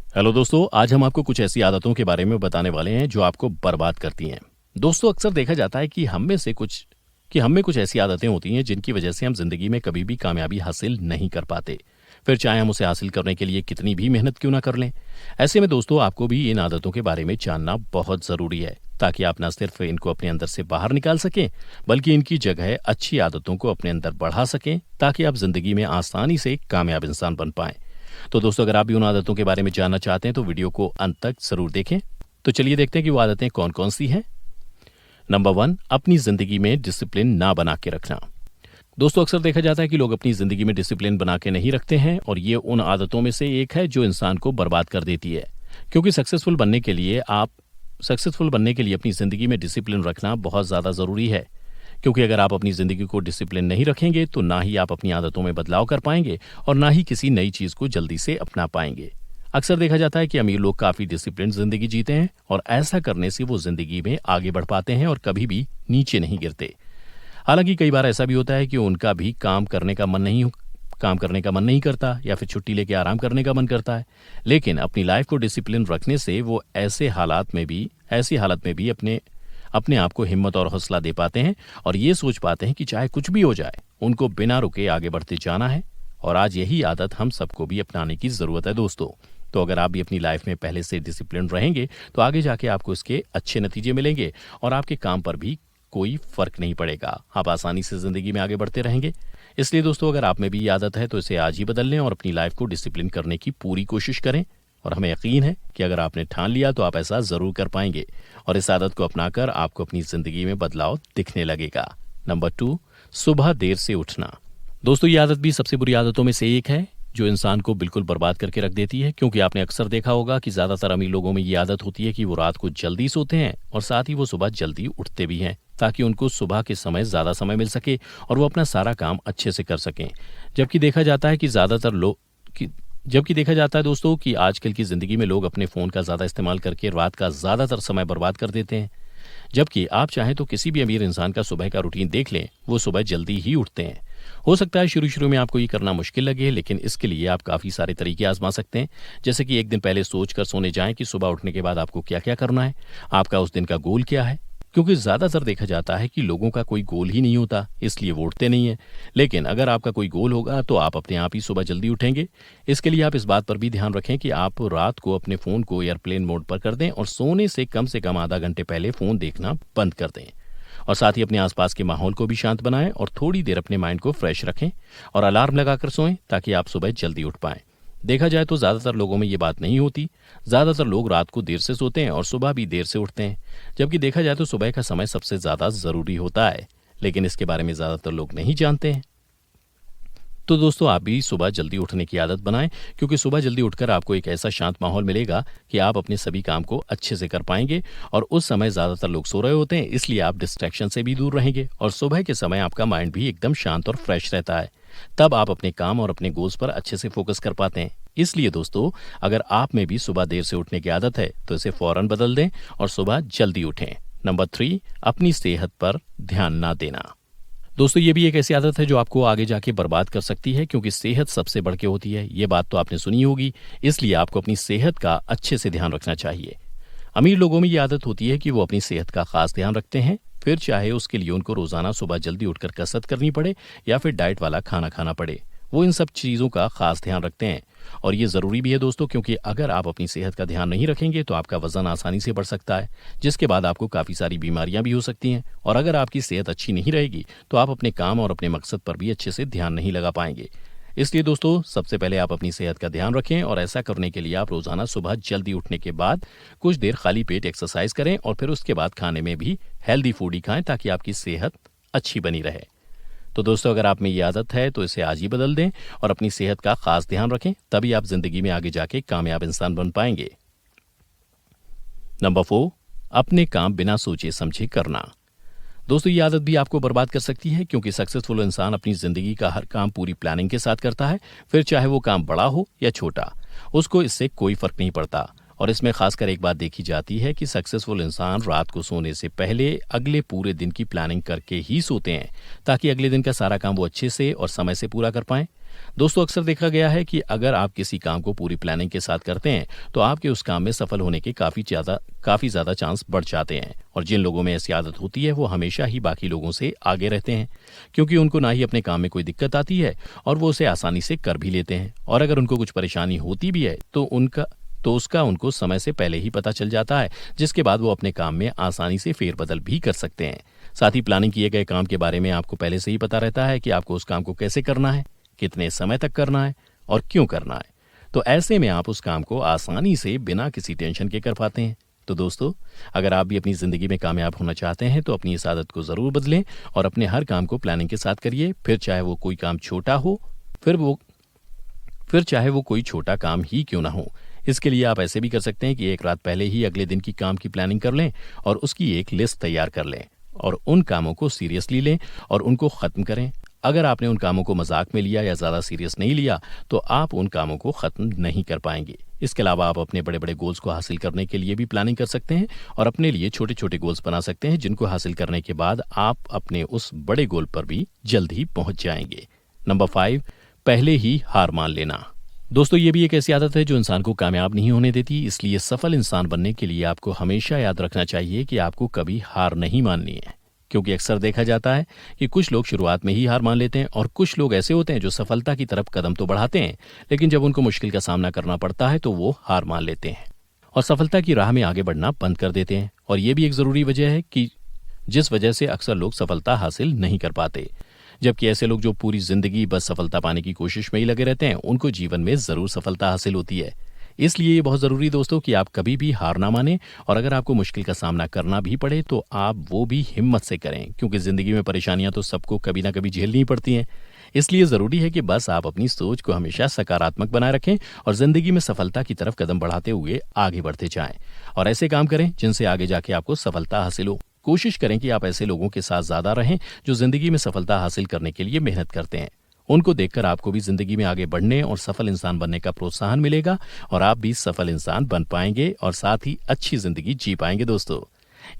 Hello दोस्तों, आज हम आपको कुछ ऐसी आदतों के बारे में बताने वाले हैं जो आपको बर्बाद करती हैं। दोस्तों, अक्सर देखा जाता है कि हम में कुछ ऐसी आदतें होती हैं जिनकी वजह से हम जिंदगी में कभी भी कामयाबी हासिल नहीं कर पाते। फिर चाहे हम उसे हासिल करने के लिए कितनी भी मेहनत क्यों ना कर लें। ऐसे में दोस्तों, आपको भी इन आदतों के बारे में जानना बहुत जरूरी है, ताकि आप न सिर्फ इनको अपने अंदर से बाहर निकाल सकें, बल्कि इनकी जगह अच्छी आदतों को अपने अंदर बढ़ा सकें, ताकि आप जिंदगी में आसानी से कामयाब इंसान बन पाएं। तो दोस्तों, अगर आप भी उन आदतों के बारे में जानना चाहते हैं तो वीडियो को अंत तक जरूर देखें। तो चलिए देखते हैं कि वो आदतें कौन कौन सी हैं। नंबर 1, अपनी जिंदगी में डिसिप्लिन ना बना के रखना। दोस्तों, अक्सर देखा जाता है कि लोग अपनी जिंदगी में डिसिप्लिन बना के नहीं रखते हैं, और ये उन आदतों में से एक है जो इंसान को बर्बाद कर देती है। क्योंकि सक्सेसफुल बनने के लिए अपनी जिंदगी में डिसिप्लिन रखना बहुत ज्यादा जरूरी है। क्योंकि अगर आप अपनी जिंदगी को डिसिप्लिन नहीं रखेंगे तो ना ही आप अपनी आदतों में बदलाव कर पाएंगे और ना ही किसी नई चीज को जल्दी से अपना पाएंगे। अक्सर देखा जाता है कि अमीर लोग काफी डिसिप्लिन जिंदगी जीते हैं, और ऐसा करने से वो जिंदगी में आगे बढ़ पाते हैं और कभी भी नीचे नहीं गिरते। हालांकि कई बार ऐसा भी होता है कि उनका भी काम करने का मन नहीं करता, या फिर छुट्टी लेके आराम करने का मन करता है। लेकिन अपनी लाइफ को डिसिप्लिन रखने से वो ऐसी हालत में भी अपने आप को हिम्मत और हौसला दे पाते हैं, और ये सोच पाते हैं कि चाहे कुछ भी हो जाए, उनको बिना रुके आगे बढ़ते जाना है। और आज यही आदत हम सबको भी अपनाने की जरूरत है दोस्तों। तो अगर आप भी अपनी लाइफ में पहले से डिसिप्लिन रहेंगे तो आगे जाके आपको इसके अच्छे नतीजे मिलेंगे, और आपके काम पर भी कोई फर्क नहीं पड़ेगा। आप आसानी से जिंदगी में आगे बढ़ते रहेंगे। इसलिए दोस्तों, अगर आप में भी ये आदत है तो इसे आज ही बदल लें और अपनी लाइफ को डिसिप्लिन करने की पूरी कोशिश करें। और हमें यकीन है कि अगर आपने ठान लिया तो आप ऐसा जरूर कर पाएंगे, और इस आदत को अपनाकर आपको अपनी जिंदगी में बदलाव दिखने लगेगा। नंबर 2, सुबह देर से उठना। दोस्तों, ये आदत भी सबसे बुरी आदतों में से एक है जो इंसान को बिल्कुल बर्बाद करके रख देती है। क्योंकि आपने अक्सर देखा होगा कि ज्यादातर अमीर लोगों में ये आदत होती है कि वो रात को जल्दी सोते हैं और साथ ही वो सुबह जल्दी उठते भी हैं, ताकि उनको सुबह के समय ज्यादा समय मिल सके और वो अपना सारा काम अच्छे से कर सकें। जबकि देखा जाता है कि जबकि देखा जाता है दोस्तों कि आजकल की जिंदगी में लोग अपने फोन का ज्यादा इस्तेमाल करके रात का ज्यादातर समय बर्बाद कर देते हैं। जबकि आप चाहें तो किसी भी अमीर इंसान का सुबह का रूटीन देख लें, वो सुबह जल्दी ही उठते हैं। हो सकता है शुरू शुरू में आपको ये करना मुश्किल लगे, लेकिन इसके लिए आप काफी सारे तरीके आजमा सकते हैं। जैसे कि एक दिन पहले सोच कर सोने जाएं कि सुबह उठने के बाद आपको क्या क्या करना है, आपका उस दिन का गोल क्या है। क्योंकि ज्यादातर देखा जाता है कि लोगों का कोई गोल ही नहीं होता, इसलिए वो उठते नहीं है। लेकिन अगर आपका कोई गोल होगा तो आप अपने आप ही सुबह जल्दी उठेंगे। इसके लिए आप इस बात पर भी ध्यान रखें कि आप रात को अपने फोन को एयरप्लेन मोड पर कर दें, और सोने से कम आधा घंटे पहले फोन देखना बंद कर दें। और साथ ही अपने आसपास के माहौल को भी शांत बनाएं, और थोड़ी देर अपने माइंड को फ्रेश रखें, और अलार्म लगाकर सोएं ताकि आप सुबह जल्दी उठ पाएं। देखा जाए तो ज्यादातर लोगों में ये बात नहीं होती। ज्यादातर लोग रात को देर से सोते हैं और सुबह भी देर से उठते हैं। जबकि देखा जाए तो सुबह का समय सबसे ज्यादा जरूरी होता है, लेकिन इसके बारे में ज्यादातर लोग नहीं जानते हैं। तो दोस्तों, आप भी सुबह जल्दी उठने की आदत बनाएं, क्योंकि सुबह जल्दी उठकर आपको एक ऐसा शांत माहौल मिलेगा कि आप अपने सभी काम को अच्छे से कर पाएंगे। और उस समय ज्यादातर लोग सो रहे होते हैं, इसलिए आप डिस्ट्रैक्शन से भी दूर रहेंगे, और सुबह के समय आपका माइंड भी एकदम शांत और फ्रेश रहता है। तब आप अपने काम और अपने गोल्स पर अच्छे से फोकस कर पाते हैं। इसलिए दोस्तों, अगर आप में भी सुबह देर से उठने की आदत है तो इसे फौरन बदल दें और सुबह जल्दी उठें। नंबर 3, अपनी सेहत पर ध्यान ना देना। दोस्तों, ये भी एक ऐसी आदत है जो आपको आगे जाके बर्बाद कर सकती है, क्योंकि सेहत सबसे बढ़ के होती है। ये बात तो आपने सुनी होगी, इसलिए आपको अपनी सेहत का अच्छे से ध्यान रखना चाहिए। अमीर लोगों में ये आदत होती है कि वो अपनी सेहत का खास ध्यान रखते हैं, फिर चाहे उसके लिए उनको रोजाना सुबह जल्दी उठकर कसरत करनी पड़े या फिर डाइट वाला खाना खाना पड़े। वो इन सब चीज़ों का खास ध्यान रखते हैं, और ये ज़रूरी भी है दोस्तों, क्योंकि अगर आप अपनी सेहत का ध्यान नहीं रखेंगे तो आपका वजन आसानी से बढ़ सकता है, जिसके बाद आपको काफ़ी सारी बीमारियां भी हो सकती हैं। और अगर आपकी सेहत अच्छी नहीं रहेगी तो आप अपने काम और अपने मकसद पर भी अच्छे से ध्यान नहीं लगा पाएंगे। इसलिए दोस्तों, सबसे पहले आप अपनी सेहत का ध्यान रखें, और ऐसा करने के लिए आप रोजाना सुबह जल्दी उठने के बाद कुछ देर खाली पेट एक्सरसाइज करें, और फिर उसके बाद खाने में भी हेल्दी फूड ही खाएं, ताकि आपकी सेहत अच्छी बनी रहे। तो दोस्तों, अगर आप में ये आदत है तो इसे आज ही बदल दें और अपनी सेहत का खास ध्यान रखें, तभी आप जिंदगी में आगे जाके कामयाब इंसान बन पाएंगे। नंबर 4, अपने काम बिना सोचे समझे करना। दोस्तों, ये आदत भी आपको बर्बाद कर सकती है, क्योंकि सक्सेसफुल इंसान अपनी जिंदगी का हर काम पूरी प्लानिंग के साथ करता है। फिर चाहे वो काम बड़ा हो या छोटा, उसको इससे कोई फर्क नहीं पड़ता। और इसमें खासकर एक बात देखी जाती है कि सक्सेसफुल इंसान रात को सोने से पहले अगले पूरे दिन की प्लानिंग करके ही सोते हैं, ताकि अगले दिन का सारा काम वो अच्छे से और समय से पूरा कर पाएं। दोस्तों, अक्सर देखा गया है कि अगर आप किसी काम को पूरी प्लानिंग के साथ करते हैं तो आपके उस काम में सफल होने के काफी ज्यादा चांस बढ़ जाते हैं। और जिन लोगों में ऐसी आदत होती है वो हमेशा ही बाकी लोगों से आगे रहते हैं, क्योंकि उनको ना ही अपने काम में कोई दिक्कत आती है और वो उसे आसानी से कर भी लेते हैं। और अगर उनको कुछ परेशानी होती भी है तो उसका उनको समय से पहले ही पता चल जाता है, जिसके बाद वो अपने काम में आसानी से फेरबदल भी कर सकते हैं। साथ ही प्लानिंग किए गए काम के बारे में आपको पहले से ही पता रहता है कि आपको उस काम को कैसे करना है, कितने समय तक करना है और क्यों करना है। तो ऐसे में आप उस काम को आसानी से बिना किसी टेंशन के कर पाते हैं। तो दोस्तों, अगर आप भी अपनी जिंदगी में कामयाब होना चाहते हैं तो अपनी इस आदत को जरूर बदलें और अपने हर काम को प्लानिंग के साथ करिए। फिर चाहे वो कोई काम छोटा हो फिर चाहे वो कोई छोटा काम ही क्यों ना हो। इसके लिए आप ऐसे भी कर सकते हैं कि एक रात पहले ही अगले दिन की काम की प्लानिंग कर लें और उसकी एक लिस्ट तैयार कर लें और उन कामों को सीरियसली लें और उनको खत्म करें। अगर आपने उन कामों को मजाक में लिया या ज्यादा सीरियस नहीं लिया तो आप उन कामों को खत्म नहीं कर पाएंगे। इसके अलावा आप अपने बड़े बड़े गोल्स को हासिल करने के लिए भी प्लानिंग कर सकते हैं और अपने लिए छोटे छोटे गोल्स बना सकते हैं, जिनको हासिल करने के बाद आप अपने उस बड़े गोल पर भी जल्द ही पहुंच जाएंगे। नंबर 5, पहले ही हार मान लेना। दोस्तों, ये भी एक ऐसी आदत है जो इंसान को कामयाब नहीं होने देती। इसलिए सफल इंसान बनने के लिए आपको हमेशा याद रखना चाहिए कि आपको कभी हार नहीं माननी है, क्योंकि अक्सर देखा जाता है कि कुछ लोग शुरुआत में ही हार मान लेते हैं और कुछ लोग ऐसे होते हैं जो सफलता की तरफ कदम तो बढ़ाते हैं, लेकिन जब उनको मुश्किल का सामना करना पड़ता है तो वो हार मान लेते हैं और सफलता की राह में आगे बढ़ना बंद कर देते हैं। और ये भी एक जरूरी वजह है कि जिस वजह से अक्सर लोग सफलता हासिल नहीं कर पाते। जबकि ऐसे लोग जो पूरी जिंदगी बस सफलता पाने की कोशिश में ही लगे रहते हैं, उनको जीवन में जरूर सफलता हासिल होती है। इसलिए ये बहुत जरूरी दोस्तों कि आप कभी भी हार ना माने और अगर आपको मुश्किल का सामना करना भी पड़े तो आप वो भी हिम्मत से करें, क्योंकि जिंदगी में परेशानियां तो सबको कभी ना कभी झेलनी पड़ती हैं। इसलिए जरूरी है कि बस आप अपनी सोच को हमेशा सकारात्मक बनाए रखें और जिंदगी में सफलता की तरफ कदम बढ़ाते हुए आगे बढ़ते जाएं और ऐसे काम करें जिनसे आगे जाके आपको सफलता हासिल हो। कोशिश करें कि आप ऐसे लोगों के साथ ज्यादा रहें जो जिंदगी में सफलता हासिल करने के लिए मेहनत करते हैं। उनको देखकर आपको भी जिंदगी में आगे बढ़ने और सफल इंसान बनने का प्रोत्साहन मिलेगा और आप भी सफल इंसान बन पाएंगे और साथ ही अच्छी जिंदगी जी पाएंगे दोस्तों।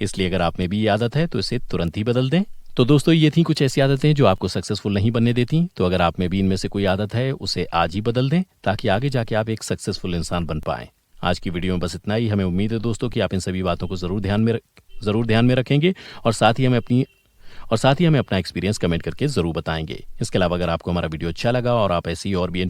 इसलिए अगर आप में भी ये आदत है तो इसे तुरंत ही बदल दें। तो दोस्तों, ये थी कुछ ऐसी आदतें जो आपको सक्सेसफुल नहीं बनने देती। तो अगर आप में भी इनमें से कोई आदत है उसे आज ही बदल दें ताकि आगे जाके आप एक सक्सेसफुल इंसान बन पाएं। आज की वीडियो में बस इतना ही। हमें उम्मीद है दोस्तों कि आप इन सभी बातों को जरूर ध्यान में रखेंगे और साथ ही हमें अपना एक्सपीरियंस कमेंट करके जरूर बताएंगे। इसके अलावा अगर आपको हमारा वीडियो अच्छा लगा और आप ऐसी और भी